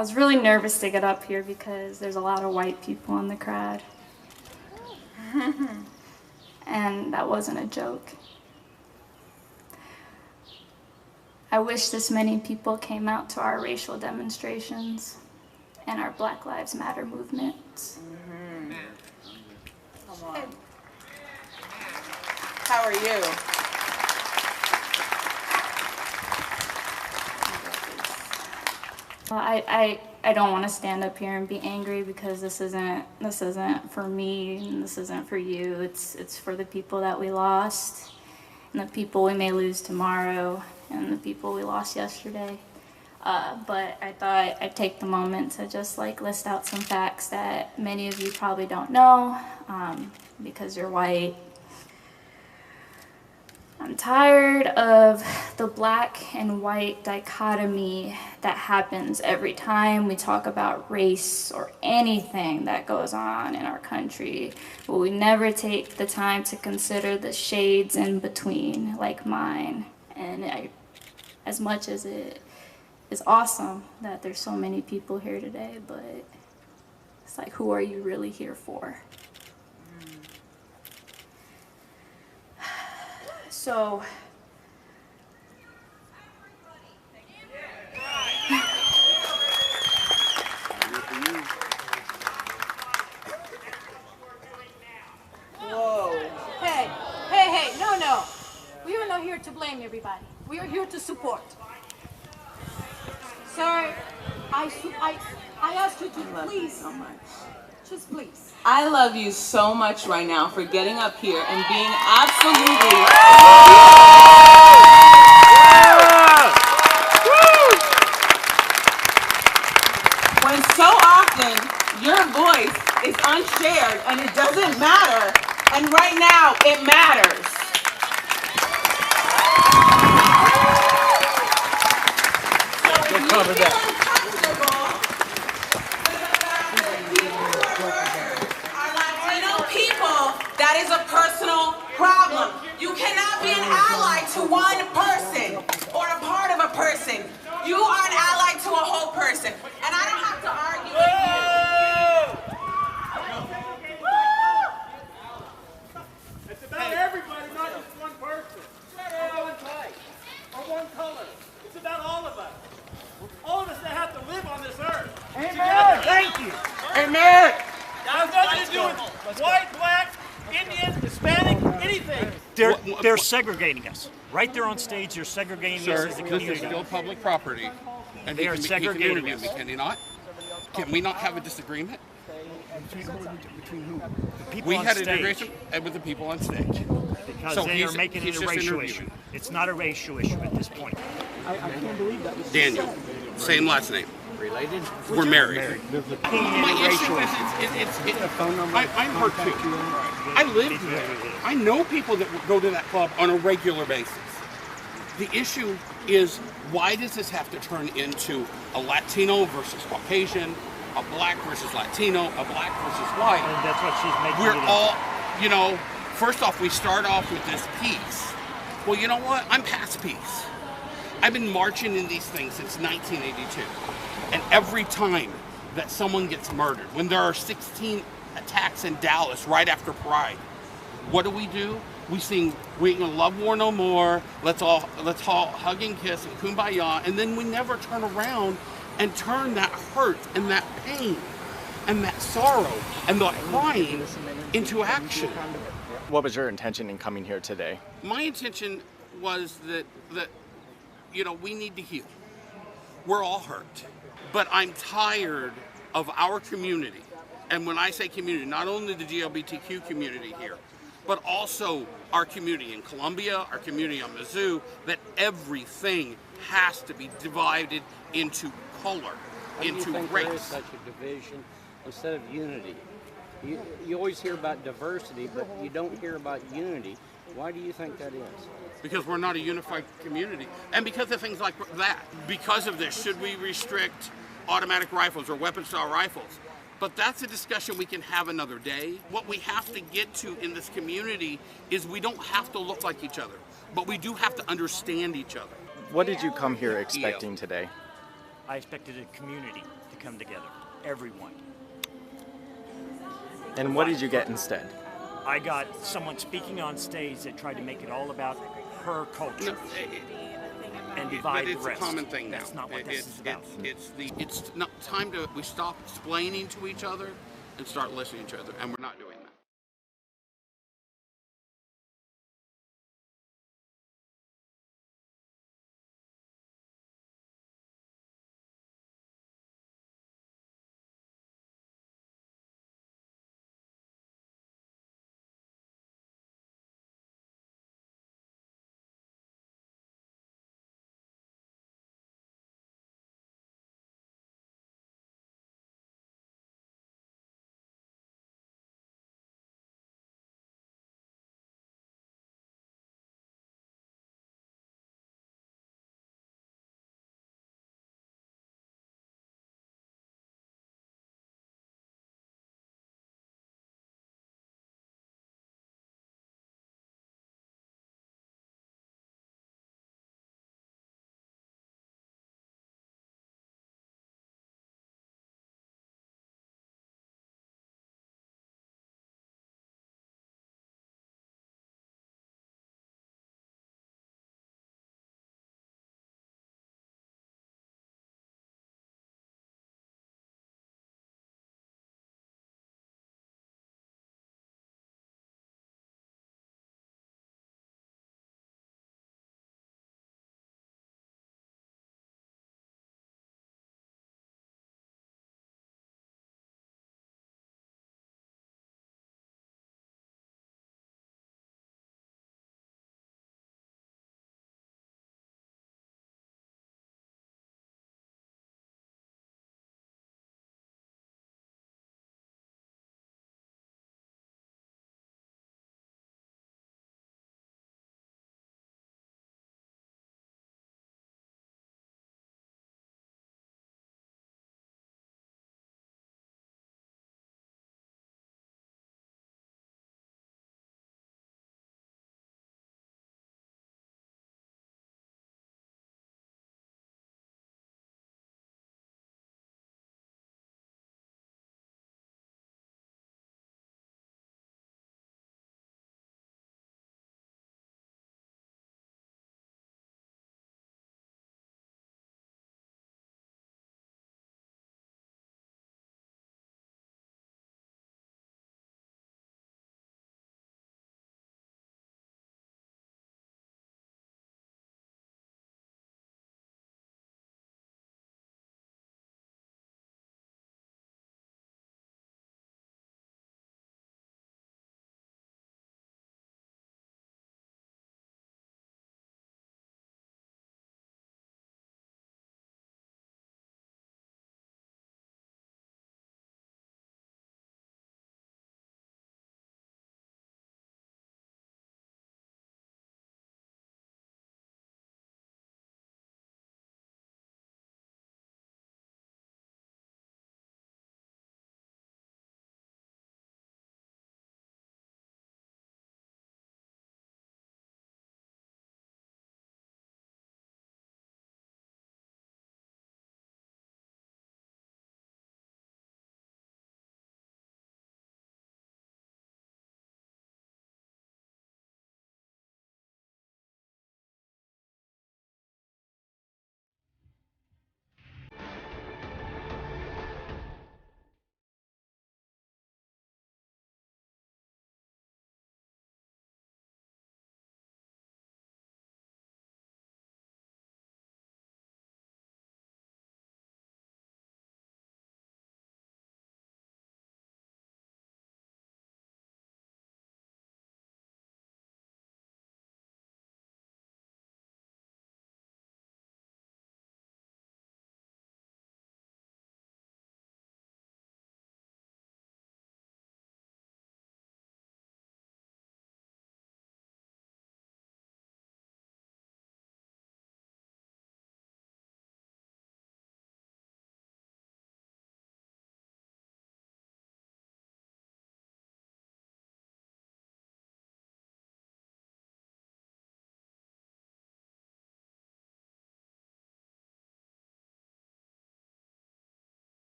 was really nervous to get up here because there's a lot of white people in the crowd. And that wasn't a joke. I wish this many people came out to our racial demonstrations and our Black Lives Matter movements. Come on. How are you? Well, I don't want to stand up here and be angry because this isn't for me and this isn't for you. It's for the people that we lost and the people we may lose tomorrow and the people we lost yesterday. But I thought I'd take the moment to just like list out some facts that many of you probably don't know because you're white. I'm tired of the black and white dichotomy that happens every time we talk about race or anything that goes on in our country, but we never take the time to consider the shades in between, like mine. And as much as it is awesome that there's so many people here today, but it's like, who are you really here for? So, Whoa. Hey, no. We are not here to blame everybody. We are here to support. Sir, I ask you to please, so much. just please. I love you so much right now for getting up here and being absolutely... When so often your voice is unshared and it doesn't matter, and right now it matters. We'll cover that. That is a personal problem. You cannot be an ally to one person or a part of a person. You are an ally to a whole person. And I don't have to argue with you. It's about everybody, not just one person. Or one type. Or one color. It's about all of us. All of us that have to live on this earth. Amen. Together. Thank you. Amen. That has nothing to do with white, black, Indian, Hispanic, anything. They're segregating us. Right there on stage, they're segregating us as a community. This is still public property. And they are segregating us. Can he not? Can we not have a disagreement? Between who? The people we on had stage. an integration with the people on stage. Because so they are making it a racial issue. It's not a racial issue at this point. I can't believe that was Daniel, same last name. related. We're married. My issue is I'm hurt too. I live here. I know people that go to that club on a regular basis. The issue is, why does this have to turn into a Latino versus Caucasian, a black versus Latino, a black versus white? And that's what she's making. We're all, you know, first off, we start off with this peace. Well, you know what? I'm past peace. I've been marching in these things since 1982. And every time that someone gets murdered, when there are 16 attacks in Dallas right after Pride, what do? We sing, "We Ain't Gonna Love War No More," let's all hug and kiss and kumbaya, and then we never turn around and turn that hurt and that pain and that sorrow and that crying into action. What was your intention in coming here today? My intention was that you know, we need to heal. We're all hurt. But I'm tired of our community. And when I say community, not only the GLBTQ community here, but also our community in Columbia, our community on Mizzou, that everything has to be divided into color, into race. There is such a division instead of unity. You always hear about diversity, but you don't hear about unity. Why do you think that is? Because we're not a unified community, and because of things like that. Because of this, should we restrict automatic rifles or weapon-style rifles? But that's a discussion we can have another day. What we have to get to in this community is we don't have to look like each other, but we do have to understand each other. What did you come here expecting today? I expected a community. The come together. Everyone. And what did you get instead? I got someone speaking on stage that tried to make it all about her culture and divide the But it's rest. a common thing now. That's not what this is about. It's not time to we stop explaining to each other and start listening to each other, and we're not doing that.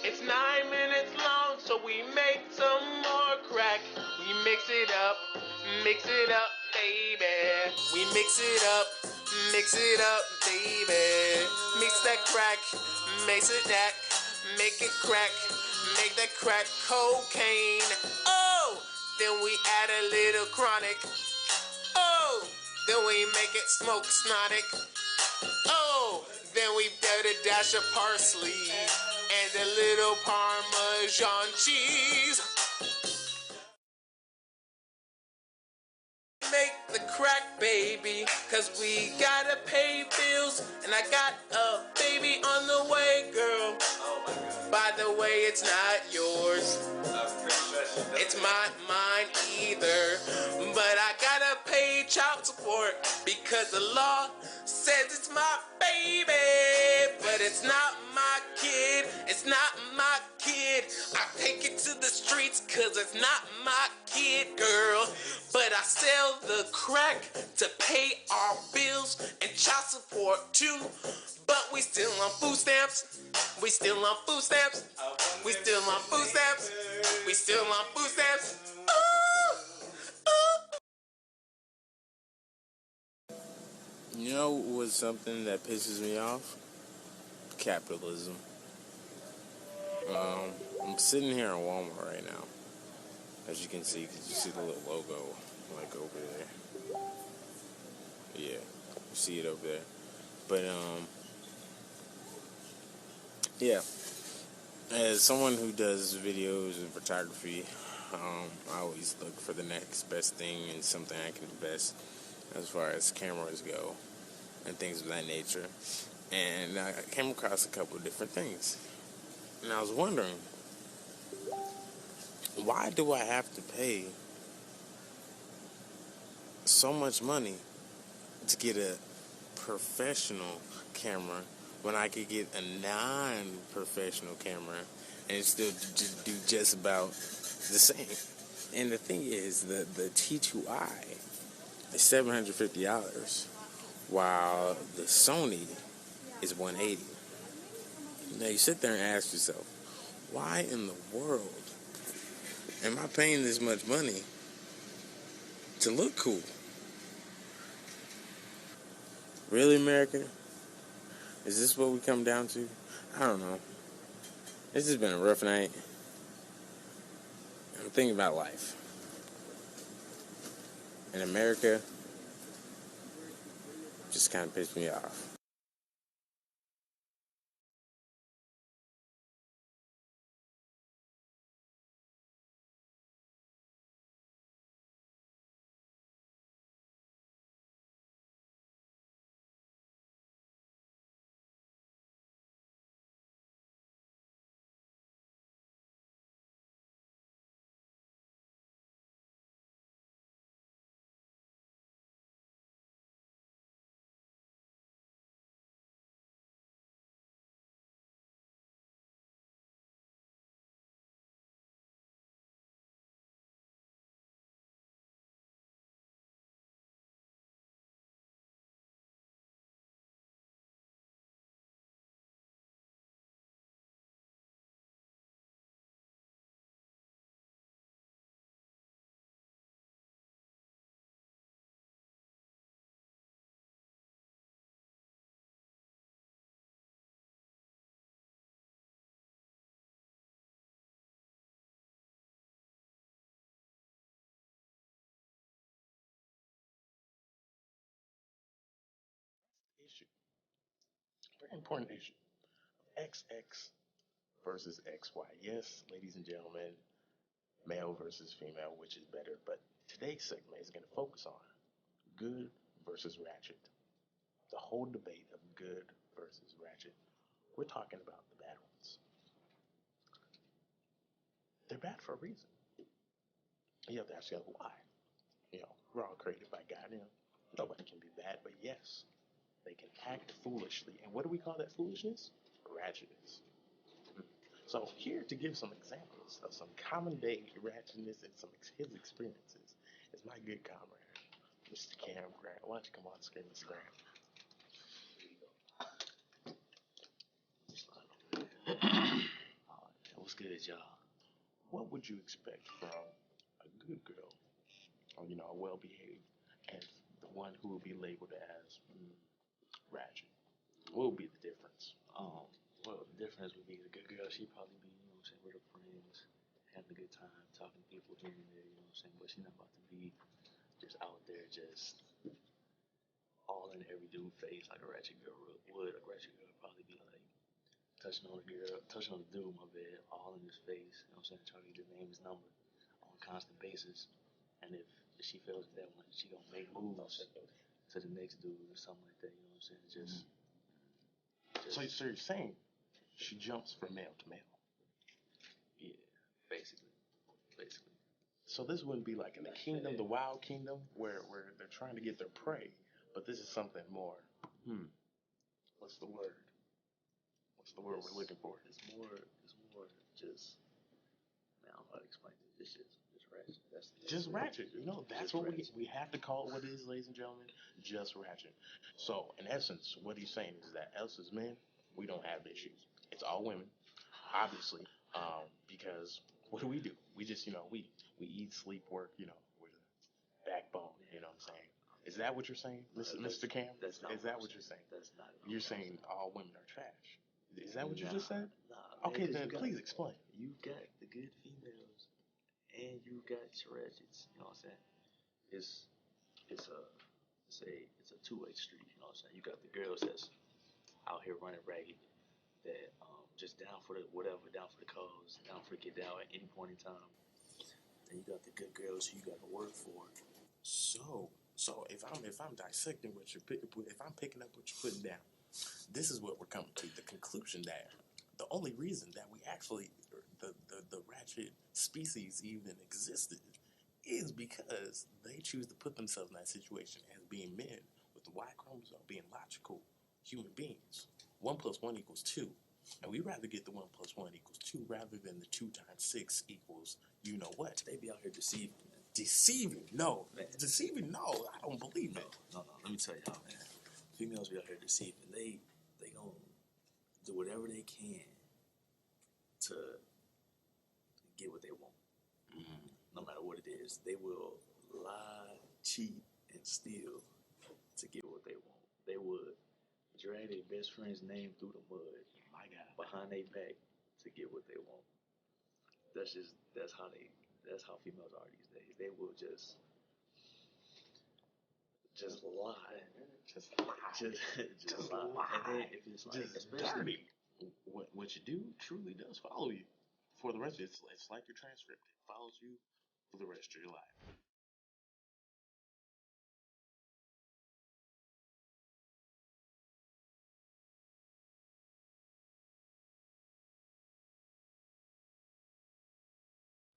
It's 9 minutes long, so we make some more crack. We mix it up, baby. We mix it up, baby. Mix that crack, mix it that, make it crack, make that crack cocaine. Oh, then we add a little chronic. Oh, then we make it smoke snottic. Oh, then we add a dash of parsley and a little Parmesan cheese. Make the crack, baby, cause we gotta pay bills, and I got a baby on the way, girl. By the way, it's not yours. It's not mine either. But I gotta pay child support because the law says it's my baby. But it's not my kid. It's not my kid. I take it to the streets cause it's not my kid, girl. But I sell the crack to pay our bills and child support too. But we still on food stamps. We still on food stamps. We still on food stamps. We still on food stamps. Ooh, ooh. You know what's something that pisses me off? Capitalism. I'm sitting here in Walmart right now. As you can see, because you see the little logo, like over there. Yeah, you see it over there. But, yeah. As someone who does videos and photography, I always look for the next best thing and something I can invest as far as cameras go and things of that nature. And I came across a couple of different things. And I was wondering, why do I have to pay so much money to get a professional camera when I could get a non-professional camera and still do just about the same? And the thing is, the T2i is $750, while the Sony is $180. Now you sit there and ask yourself, why in the world am I paying this much money to look cool? Really, America? Is this what we come down to? I don't know. This has been a rough night. I'm thinking about life. In America, just kind of pissed me off. Issue. Very important issue. XX versus XY. Yes, ladies and gentlemen, male versus female, which is better, but today's segment is going to focus on good versus ratchet. The whole debate of good versus ratchet. We're talking about the bad ones. They're bad for a reason. You have to ask yourself why. We're all created by God. Nobody can be bad, but yes, they can act foolishly. And what do we call that foolishness? Ratchetness. So here to give some examples of some common day ratchetness and some his experiences is my good comrade, Mr. Cam Grant. Why don't you come on screen, Mr. Grant? What's good, y'all? What would you expect from a good girl, or a well-behaved, as the one who will be labeled as ratchet? What would be the difference? Well, the difference would be the good girl, she'd probably be, with her friends, having a good time, talking to people here and there, but she's not about to be just out there, just all in every dude's face like a ratchet girl would. A ratchet girl would probably be like touching on the dude, my bad, all in his face, trying to get his name, his number on a constant basis. And if she feels that one, she gonna make moves to the next dude or something like that, Just So you're saying she jumps from male to male? Yeah, basically. So this wouldn't be like in the kingdom, the wild kingdom, where they're trying to get their prey, but this is something more. What's the word? What's the word we're looking for? It's more just. Man, I don't know how to explain it. It's just ratchet. That's Just ratchet. That's what ratchet. we have to call it what it is, ladies and gentlemen. Just ratchet. So in essence, what he's saying is that us as men, we don't have issues. It's all women, obviously, because what do? We just we eat, sleep, work. We're the backbone. You know what I'm saying? Is that what you're saying, Mr. Cam? That's not Is that what you're saying? That's not. You're saying all women are trash. Is that what you just said? Nah. Okay, then please explain. You got the good females, and you got your ratchets. You know what I'm saying? It's a two-way street. You know what I'm saying? You got the girls that's out here running ragged, that just down for the whatever, down for the cause, down for the get down at any point in time. Then you got the good girls who you got to work for. So if I'm dissecting what you're if I'm picking up what you're putting down, this is what we're coming to the conclusion that the only reason that we actually the ratchet species even existed is because they choose to put themselves in that situation as being men with the Y chromosome, being logical human beings. 1 + 1 = 2. And we rather get the 1 + 1 = 2 rather than the 2 × 6 equals you know what. They be out here deceiving. Deceiving? No. Man. Deceiving? No. I don't believe it. No. Let me tell y'all, man. Females be out here deceiving. They gonna do whatever they can to get what they want. No matter what it is, they will lie, cheat, and steal to get what they want. They would drag their best friend's name through the mud, my God, behind their back to get what they want. That's how females are these days. They will just lie. Just lie. And then if it's like, just dirty. What you do truly does follow you for the rest of it. It's like your transcript. It follows you for the rest of your life.